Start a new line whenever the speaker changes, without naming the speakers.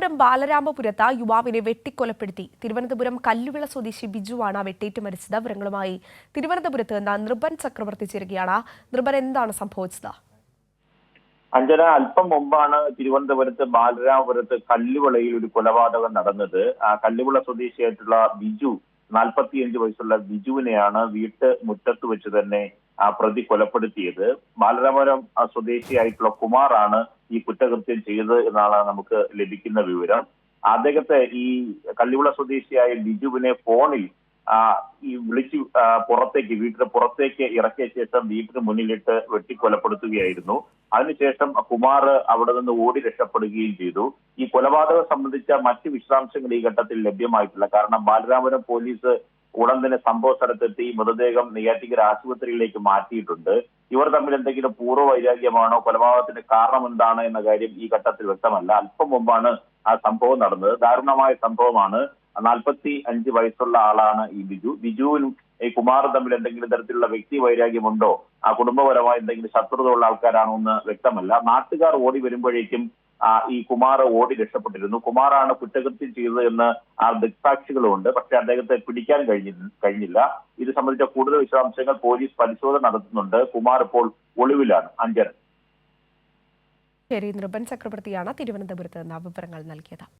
കുമാരം ബാലരാമപുരത്ത് യുവാവിനെ വെട്ടിക്കൊലപ്പെടുത്തി. തിരുവനന്തപുരം കല്ലുവിള സ്വദേശി ബിജുവാണ് വെട്ടേറ്റ് മരിച്ചത്. വിവരങ്ങളുമായി തിരുവനന്തപുരത്ത് നിന്ന് നൃപൻ ചക്രവർത്തി ചേരുകയാണ്. നൃപൻ, എന്താണ് സംഭവിച്ചത്?
അഞ്ജന, അല്പം മുമ്പാണ് തിരുവനന്തപുരത്ത് ബാലരാമപുരത്ത് കല്ലുവിളയിൽ ഒരു കൊലപാതകം നടന്നത്. ആ കല്ലുവിള സ്വദേശിയായിട്ടുള്ള ബിജു, 45 വയസ്സുള്ള ബിജുവിനെയാണ് മുറ്റത്ത് വെച്ച് തന്നെ പ്രതി കൊലപ്പെടുത്തിയത്. ബാലരാമപുരം സ്വദേശിയായിട്ടുള്ള കുമാറാണ് ഈ കുറ്റകൃത്യം ചെയ്തത് എന്നാണ് നമുക്ക് ലഭിക്കുന്ന വിവരം. അദ്ദേഹത്തെ, ഈ കല്ലുവിള സ്വദേശിയായ ബിജുവിനെ ഫോണിൽ വിളിച്ച് വീട്ടിന് പുറത്തേക്ക് ഇറക്കിയ ശേഷം വീട്ടിന് മുന്നിലിട്ട് വെട്ടിക്കൊലപ്പെടുത്തുകയായിരുന്നു. അതിനുശേഷം കുമാർ അവിടെ നിന്ന് ഓടി രക്ഷപ്പെടുകയും ചെയ്തു. ഈ കൊലപാതകം സംബന്ധിച്ച മറ്റ് വിശദാംശങ്ങൾ ഈ ഘട്ടത്തിൽ ലഭ്യമായിട്ടില്ല. കാരണം ബാലരാമപുരം പോലീസ് ഉടൻ തന്നെ സംഭവ സ്ഥലത്തെത്തി മൃതദേഹം നെയ്യാറ്റിൻകര ആശുപത്രിയിലേക്ക് മാറ്റിയിട്ടുണ്ട്. ഇവർ തമ്മിൽ എന്തെങ്കിലും പൂർവ്വ വൈരാഗ്യമാണോ, കൊലപാതകത്തിന്റെ കാരണം എന്താണ് എന്ന കാര്യം ഈ ഘട്ടത്തിൽ വ്യക്തമല്ല. അല്പം മുമ്പാണ് ആ സംഭവം നടന്നത്. ദാരുണമായ സംഭവമാണ്. 45 വയസ്സുള്ള ആളാണ് ഈ ബിജുവിനും ഈ കുമാറും തമ്മിൽ എന്തെങ്കിലും തരത്തിലുള്ള വ്യക്തി വൈരാഗ്യമുണ്ടോ, കുടുംബപരമായി എന്തെങ്കിലും ശത്രുത ഉള്ള ആൾക്കാരാണോ എന്ന് വ്യക്തമല്ല. നാട്ടുകാർ ഓടി വരുമ്പോഴേക്കും ഈ കുമാർ ഓടി രക്ഷപ്പെട്ടിരുന്നു. കുമാറാണ് കുറ്റകൃത്യം ചെയ്തത് എന്ന് ദൃക്സാക്ഷികളുമുണ്ട്. പക്ഷെ അദ്ദേഹത്തെ പിടിക്കാൻ കഴിഞ്ഞില്ല. ഇത് സംബന്ധിച്ച കൂടുതൽ വിശദാംശങ്ങൾ പോലീസ് പരിശോധന നടത്തുന്നുണ്ട്. കുമാർ ഇപ്പോൾ ഒളിവിലാണ്. അഞ്ജന.
ശരി, നൃപൻ ചക്രവർത്തിയാണ് തിരുവനന്തപുരത്ത് നിന്ന് വിവരങ്ങൾ നൽകിയത്.